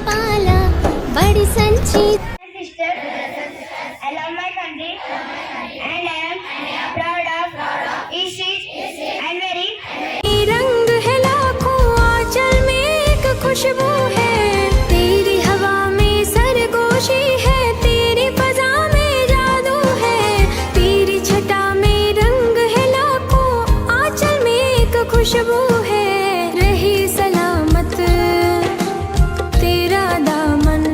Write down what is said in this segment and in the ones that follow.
దీపాల బడి సంచి. I love my country and I am proud of East and very. रंग है लाखों आंचल में एक खुशबू है, तेरी हवा में सरगोशी है, तेरी फजा में जादू है, तेरी छटा में रंग है लाखों आंचल में एक खुशबू है, रही सलामत तेरा दामन,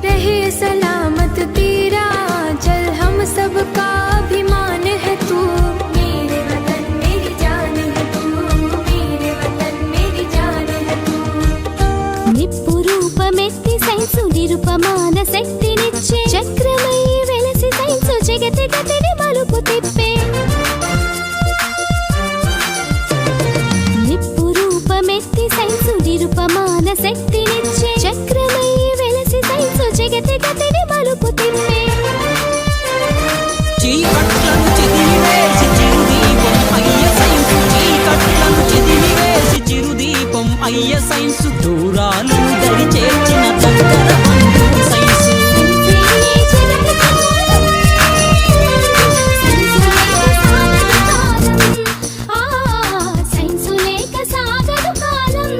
रहे सलामत तेरा चल, हम सबका अभिमान है तू, मेरे वतन मेरी जान है तू, मेरे वतन मेरी जान है तू. నిప్పు రూపమెత్తి సైన్సు నిరుపమాన శక్తినిచ్చే, చక్రమై వెలసి సైన్సు జగతి గతిని మలుపు తిప్పే. నిప్పు రూపమెత్తి సైన్సు నిరుపమాన శక్తినిచ్చే, చక్రమై వెలసి సైన్సు జగతి గతిని మలుపు తిప్పే. చీకట్లను చిదిమివేసి చిరుదీపం అయ్య సైన్సు, చీకట్లను చిదిమివేసి చిరుదీపం అయ్య సైన్సు, దూరాలను దరి చేర్చిన దగ్గర బంధు సైన్సు. సైన్సు లేక సాగదు కాలం.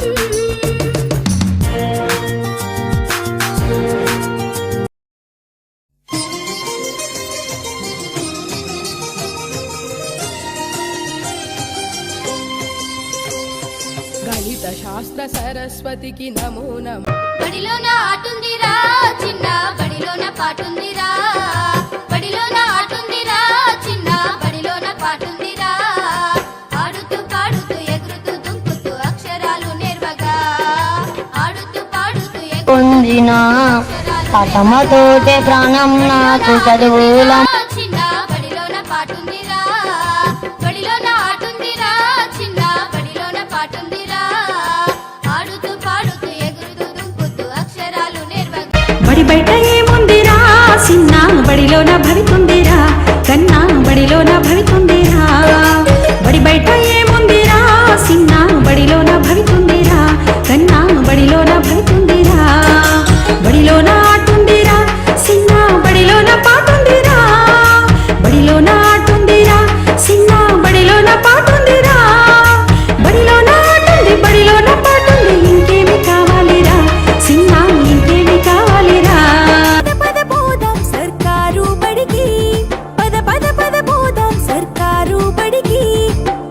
గణిత శాస్త్ర సరస్వతికి నమో నమో. బడిలోన ఆటుందిరా చిన్న, బడిలోన పాటుందిరా, బడిలోన ఆటుందిరా చిన్న, బడిలోన పాటుందిరా, ఆడుతూ పాడుతూ ఎగురుతూ దుంకుతూ అక్షరాలు నేర్వగా, ఆడుతూ పాడుతూ పొందిన పటమతోటే ప్రాణం నాకు చదువుల. చిన్న బడిలోన పాటుందిరా, బడిలోన ఆటుందిరా చిన్న, బడిలోన పాటుందిరా, ఆడుతూ పాడుతూ ఎగురుతూ దుంకుతూ అక్షరాలు నేర్వగా. బడి బయట ఏముందిరా చిన్న, బడిలోన భవితుందిరా కన్నా, బడిలోన భవితుందిరా. బడి బయట ఏముందిరా చిన్న, బడిలోన భవితుందిరా కన్నా, బడిలోన భవితుందిరా. బడిలోన ఆటుందిరా చిన్న, బడిలోన పాటుందిరా, బడిలోన ఆటుందిరా చిన్న, బడిలోన పాటుందిరా, బడిలోన ఆటుంది బడిలోన పాటుంది, ఇంకేమి కావాలిరా చిన్న, ఇంకేమి కావాలిరా. పద పోదాం సర్కారు బడికి, పద పద పద పోదాం సర్కారు బడికి,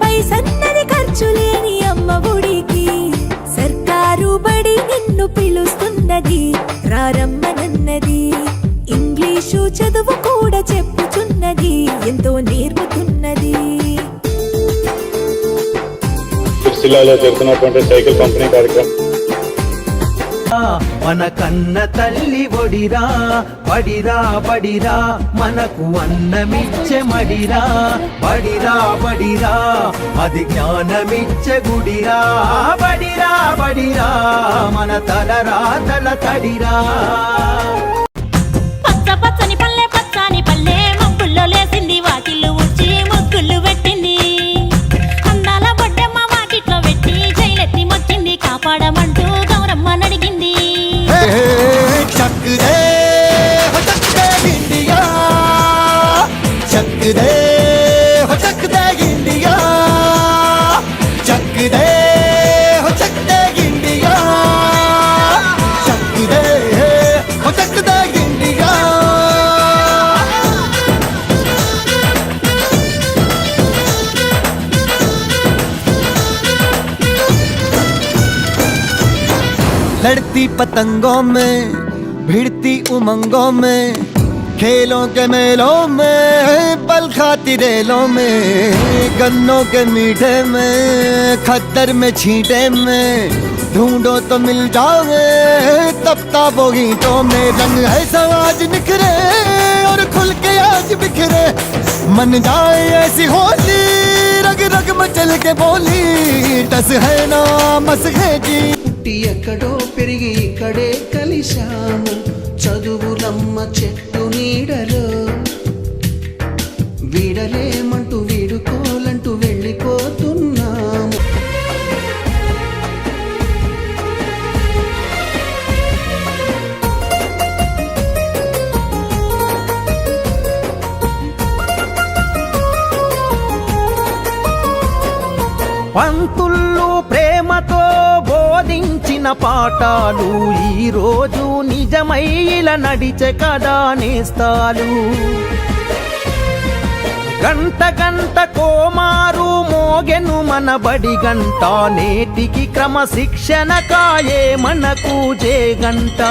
పైసన్నది ఖర్చు లేని అమ్మ ఒడికి, సర్కారు బడి నిన్ను పిలుస్తున్నది, రారమ్మనన్నది, ఇంగ్లీషు చదువు కూడా చెప్పుచున్నది, ఎంతో నేర్పుతున్నది. జిల్లాలో జరుగుతున్నటువంటి సైకిల్ పంపిణీ కార్యక్రమం మన కన్న తల్లి ఒడిరా, బడిరా బడిరా మనకు అన్నమిచ్చే మడిరా, బడిరా బడిరా అది జ్ఞానమిచ్చే గుడిరా, బడిరా బడిరా మన తలరా తల తడిరా. పచ్చ పచ్చని పల్లె పచ్చని పల్లె మబ్బుల్లో లేసింది, వాకిళ్ళు ఊడ్చి ముగ్గులు పెట్టింది, అందాల బొడ్డమ్మ వాకిట్లో పెట్టి జైలెత్తి మొచ్చింది, కాపాడమంటూ గౌరమ్మ నడిగింది. చక్ దే హో చక్ దే ఇండియా, చక్ దే హో చక్ దే ఇండియా, చక్ దే హో చక్ దే ఇండియా, చక్ దే హో చక్ దే ఇండియా. लड़ती पतंगों में भिड़ती उमंगों में, खेलों के मेलों में पल खाती रेलों में, गन्नों के मीठे में खद्दर में छींटे में, ढूंढो तो मिल जाओगे तपता वो ईंटों में. रंग है समाज निखरे और खुल के आज बिखरे, मन जाए ऐसी होली रग रग मचल के बोली, टस है ना मस है जी. ఎక్కడో పెరిగి ఇక్కడే కలిశాము, చదువులమ్మ చెట్టు నీడలో, వీడలేమంటూ వీడుకోలంటూ వెళ్ళిపోతున్నాము. పంతుళ్ళు ప్రేమతో బోధించిన పాఠాలు ఈ రోజు నిజమై ఇలా నడిచే కదా నేస్తాలు. గంట గంట కోమారు మోగెను మన బడి గంట, నేటికి క్రమశిక్షణ కాయే మనకు జే గంట.